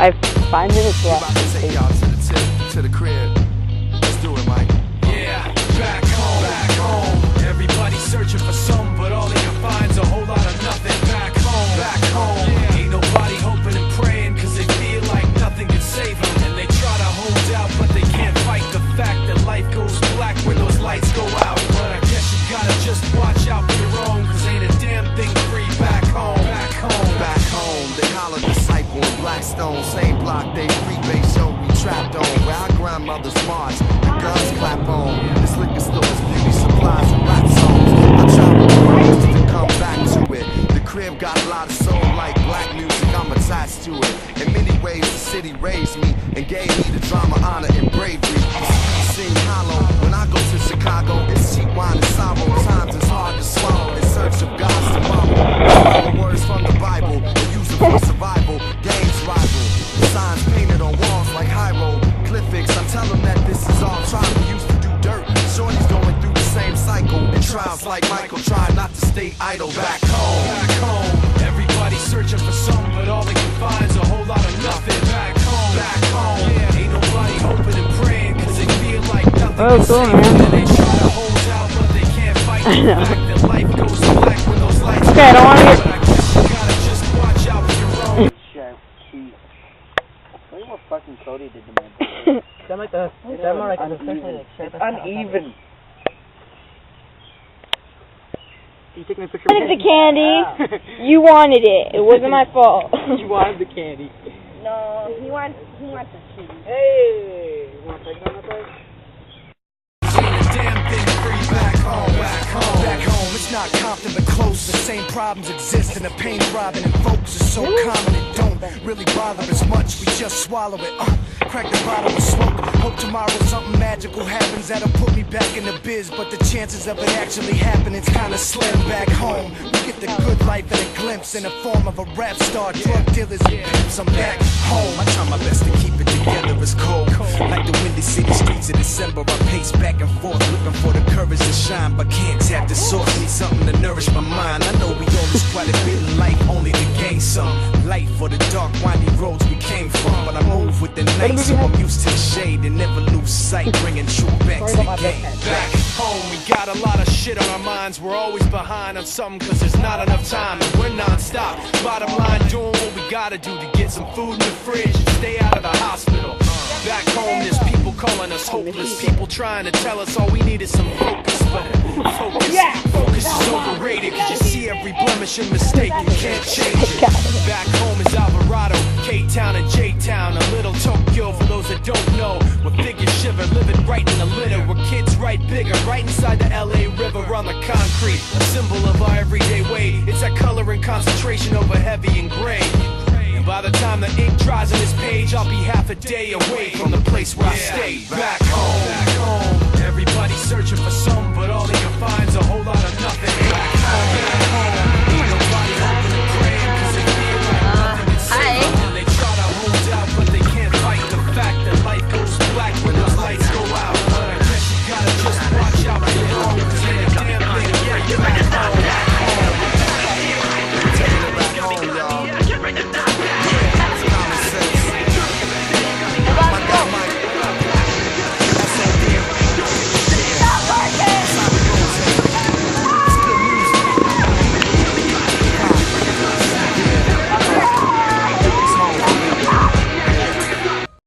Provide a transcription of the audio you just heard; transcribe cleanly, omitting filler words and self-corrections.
I have 5 minutes left. About to take y'all to the crib. Let's do it, Mike. Yeah, back home. Everybody searching for some, but all they can find's a whole lot of nothing. Back home. Yeah. Ain't nobody hoping and praying, cause they feel like nothing can save them. And they try to hold out, but they can't fight the fact that life goes black when those lights go out. But I guess you gotta just watch out for your own, cause ain't a damn thing free back home. Back home, they holler disciple in Blackstone. Same block, they freebase show we trapped on. Where our grandmothers march, the guns clap on. This liquor stores, beauty supplies, and rap songs. I travel the world just to come back to it. The crib got a lot of soul like black music, I'm attached to it. In many ways, the city raised me and gave me the drama, honor, and bravery. The streets sing hollow. When I go to Chicago, it's cheap wine and sorrow. Times it's hard to swallow in search of God's tomorrow. Words from the Bible, they use it for survival. Games rival, signs painted on walls like Hyro. Cliffix, I tell them that this is all trial. We used to do dirt. Shorty's going through the same cycle. And trials like Michael try not to stay idle. Back home. Everybody searching for some, but all they can find's a whole lot of nothing. Back home. Yeah. Ain't nobody hoping and praying, cause they feel like nothing can save them. And they try to hold out, but they can't fight the fact that life goes black when those lights go out. I don't want to get... But I guess you gotta just watch out for your own. Look at what fucking Cody did to me. That might the uneven. Can you take me a picture? I wanted the candy. You wanted it. It wasn't my fault. You wanted the candy. No, he wants the cheese. Hey, you want to take it on that place? Damn thing free back home, it's not Compton but close. The same problems exist and the pain throbbing and folks are so common it don't really bother as much. We just swallow it, crack the bottle and smoke. Hope tomorrow something magical happens that'll put me back in the biz, but the chances of it actually happening's kinda slim. Back home, we get the good life in a glimpse in the form of a rap star, drug dealers and pimps. I'm back home. I try my best to keep it together. It's cold, like the windy city streets of December. I pace back and forth, looking for the courage to shine, but can't tap the source. Need something to nourish my mind. I know we all lose quite a bit in life, only to gain some light for the dark, windy roads we came from. But I move with the night, so I'm used to the shade and never lose sight, bringing truth back to the game. Back home, we got a lot of shit on our minds. We're always behind on something, cause there's not enough time, and we're non-stop. Bottom line, doing what we gotta do to get some food in the fridge and stay out of the hospital. Back home, there's people calling us hopeless, people trying to tell us all we need is some focus. But focus is overrated, cause you see every blemish and mistake, you can't change it. Back home is Alvarado, K-Town and J-Town, a little Tokyo for those that don't know. Where figures shiver, living right in the litter, where kids write bigger, right inside the LA River on the concrete. A symbol of our everyday way, it's that color and concentration over heavy and gray. And by the time the ink dries on this page, I'll be half a day away from the place where I stay. Back home. Everybody searching for some, but all they can find's a whole